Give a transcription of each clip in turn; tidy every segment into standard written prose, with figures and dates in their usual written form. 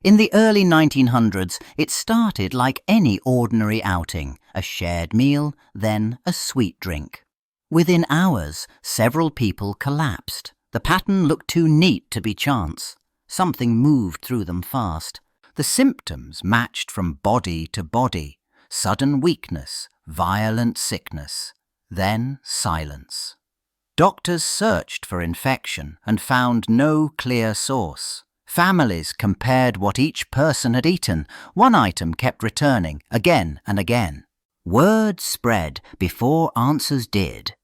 In the early 1900s, it started like any ordinary outing, a shared meal, then a sweet drink. Within hours, several people collapsed. The pattern looked too neat to be chance. Something moved through them fast. The symptoms matched from body to body. Sudden weakness, violent sickness, then silence. Doctors searched for infection and found no clear source. Families compared what each person had eaten. One item kept returning again and again. Word spread before answers did.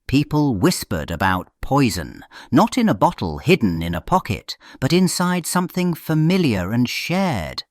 People whispered about poison, not in a bottle hidden in a pocket, but inside something familiar and shared.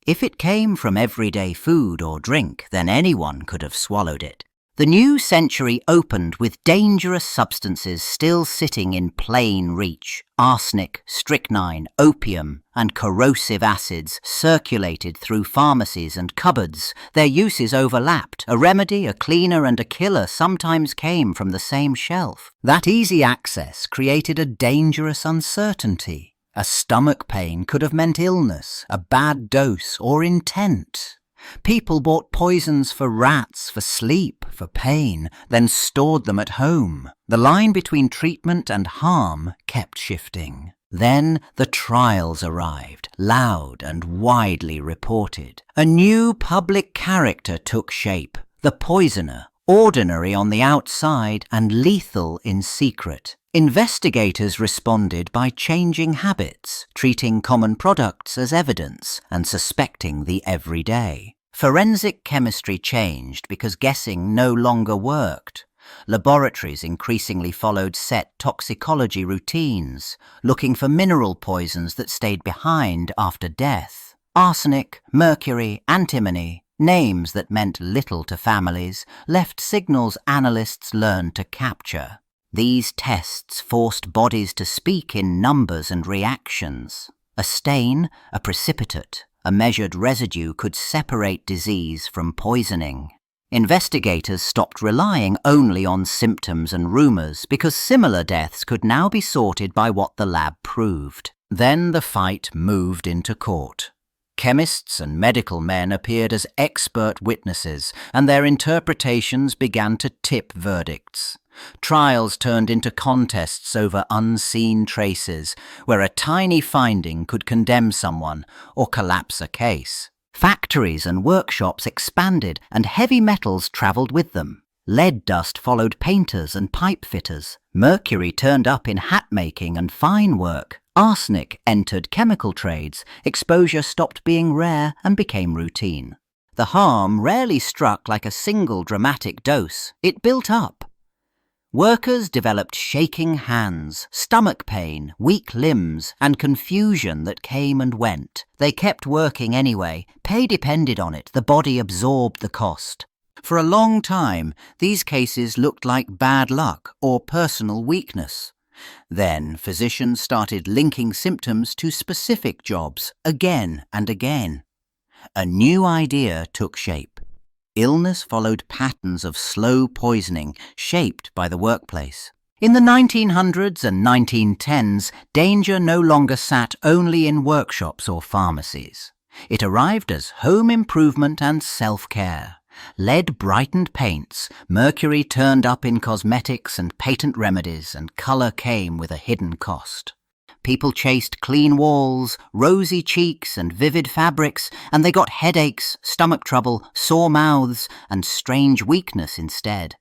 If it came from everyday food or drink, then anyone could have swallowed it. The new century opened with dangerous substances still sitting in plain reach. Arsenic, strychnine, opium, and corrosive acids circulated through pharmacies and cupboards. Their uses overlapped. A remedy, a cleaner, and a killer sometimes came from the same shelf. That easy access created a dangerous uncertainty. A stomach pain could have meant illness, a bad dose, or intent. People bought poisons for rats, for sleep, for pain, then stored them at home. The line between treatment and harm kept shifting. Then the trials arrived, loud and widely reported. A new public character took shape, the poisoner, ordinary on the outside and lethal in secret. Investigators responded by changing habits, treating common products as evidence and suspecting the everyday. Forensic chemistry changed because guessing no longer worked. Laboratories increasingly followed set toxicology routines, looking for mineral poisons that stayed behind after death. Arsenic, mercury, antimony, names that meant little to families, left signals analysts learned to capture. These tests forced bodies to speak in numbers and reactions. A stain, a precipitate, a measured residue could separate disease from poisoning. Investigators stopped relying only on symptoms and rumours because similar deaths could now be sorted by what the lab proved. Then the fight moved into court. Chemists and medical men appeared as expert witnesses, and their interpretations began to tip verdicts. Trials turned into contests over unseen traces, where a tiny finding could condemn someone or collapse a case. Factories and workshops expanded, and heavy metals travelled with them. Lead dust followed painters and pipe fitters. Mercury turned up in hat-making and fine work. Arsenic entered chemical trades. Exposure stopped being rare and became routine. The harm rarely struck like a single dramatic dose. It built up. Workers developed shaking hands, stomach pain, weak limbs, and confusion that came and went. They kept working anyway. Pay depended on it. The body absorbed the cost. For a long time, these cases looked like bad luck or personal weakness. Then physicians started linking symptoms to specific jobs again and again. A new idea took shape. Illness followed patterns of slow poisoning shaped by the workplace. In the 1900s and 1910s, danger no longer sat only in workshops or pharmacies. It arrived as home improvement and self-care. Lead brightened paints, mercury turned up in cosmetics and patent remedies, and colour came with a hidden cost. People chased clean walls, rosy cheeks, and vivid fabrics, and they got headaches, stomach trouble, sore mouths, and strange weakness instead.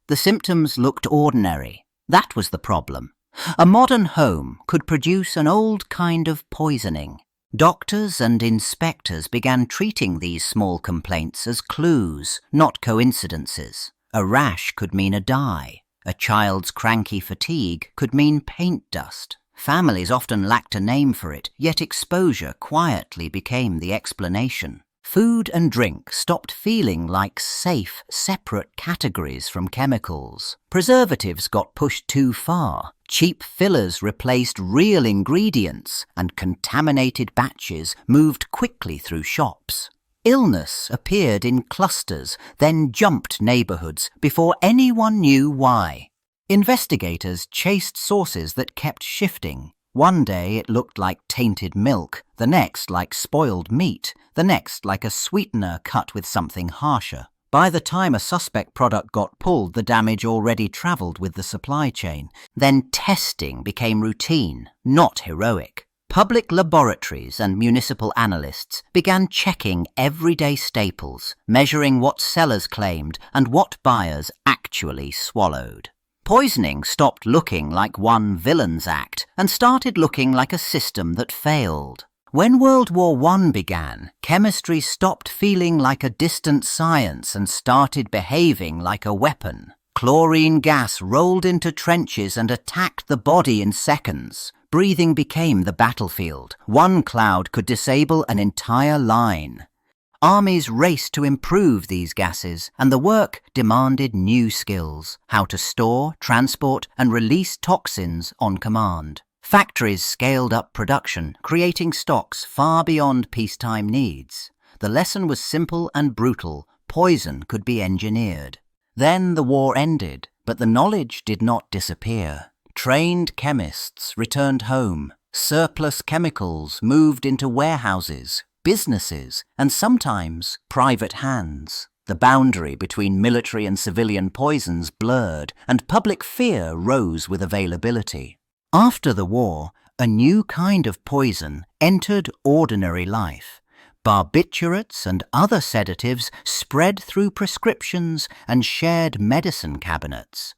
The symptoms looked ordinary. That was the problem. A modern home could produce an old kind of poisoning. Doctors and inspectors began treating these small complaints as clues, not coincidences. A rash could mean a dye. A child's cranky fatigue could mean paint dust. Families often lacked a name for it, yet exposure quietly became the explanation. Food and drink stopped feeling like safe, separate categories from chemicals. Preservatives got pushed too far. Cheap fillers replaced real ingredients, and contaminated batches moved quickly through shops. Illness appeared in clusters, then jumped neighbourhoods before anyone knew why. Investigators chased sources that kept shifting. One day it looked like tainted milk, the next like spoiled meat, the next like a sweetener cut with something harsher. By the time a suspect product got pulled, the damage already travelled with the supply chain. Then testing became routine, not heroic. Public laboratories and municipal analysts began checking everyday staples, measuring what sellers claimed and what buyers actually swallowed. Poisoning stopped looking like one villain's act and started looking like a system that failed. When World War I began, chemistry stopped feeling like a distant science and started behaving like a weapon. Chlorine gas rolled into trenches and attacked the body in seconds. Breathing became the battlefield. One cloud could disable an entire line. Armies raced to improve these gases, and the work demanded new skills: how to store, transport, and release toxins on command. Factories scaled up production, creating stocks far beyond peacetime needs. The lesson was simple and brutal: poison could be engineered. Then the war ended, but the knowledge did not disappear. Trained chemists returned home. Surplus chemicals moved into warehouses, businesses, and sometimes private hands. The boundary between military and civilian poisons blurred, and public fear rose with availability. After the war, a new kind of poison entered ordinary life. Barbiturates and other sedatives spread through prescriptions and shared medicine cabinets.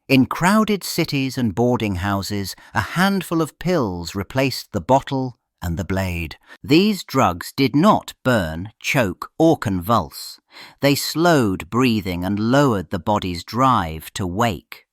In crowded cities and boarding houses, a handful of pills replaced the bottle and the blade. These drugs did not burn, choke, or convulse. They slowed breathing and lowered the body's drive to wake.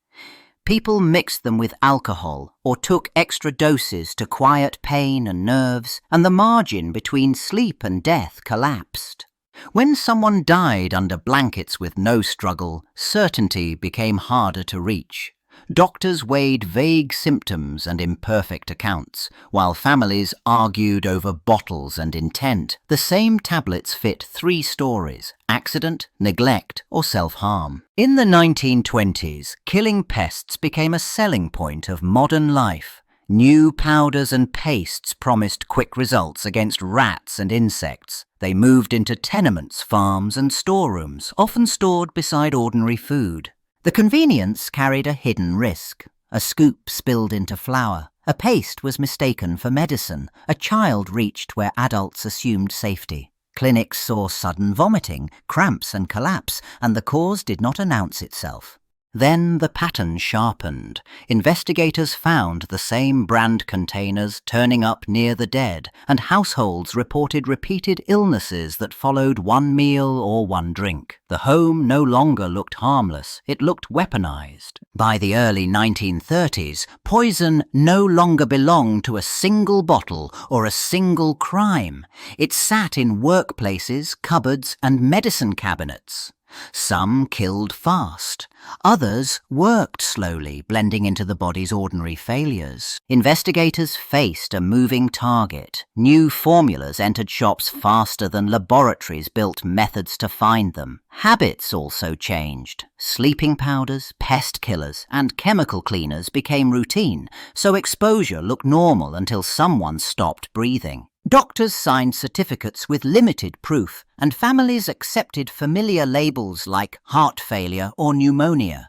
People mixed them with alcohol or took extra doses to quiet pain and nerves, and the margin between sleep and death collapsed. When someone died under blankets with no struggle, certainty became harder to reach. Doctors weighed vague symptoms and imperfect accounts, while families argued over bottles and intent. The same tablets fit 3 stories: accident, neglect, or self-harm. In the 1920s, killing pests became a selling point of modern life. New powders and pastes promised quick results against rats and insects. They moved into tenements, farms, and storerooms, often stored beside ordinary food. The convenience carried a hidden risk. A scoop spilled into flour. A paste was mistaken for medicine. A child reached where adults assumed safety. Clinics saw sudden vomiting, cramps, and collapse, and the cause did not announce itself. Then the pattern sharpened. Investigators found the same brand containers turning up near the dead, and households reported repeated illnesses that followed one meal or one drink. The home no longer looked harmless, it looked weaponized. By the early 1930s, poison no longer belonged to a single bottle or a single crime. It sat in workplaces, cupboards, and medicine cabinets. Some killed fast. Others worked slowly, blending into the body's ordinary failures. Investigators faced a moving target. New formulas entered shops faster than laboratories built methods to find them. Habits also changed. Sleeping powders, pest killers, and chemical cleaners became routine, so exposure looked normal until someone stopped breathing. Doctors signed certificates with limited proof, and families accepted familiar labels like heart failure or pneumonia.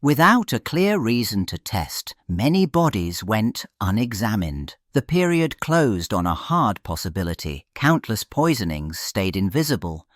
Without a clear reason to test, many bodies went unexamined. The period closed on a hard possibility. Countless poisonings stayed invisible.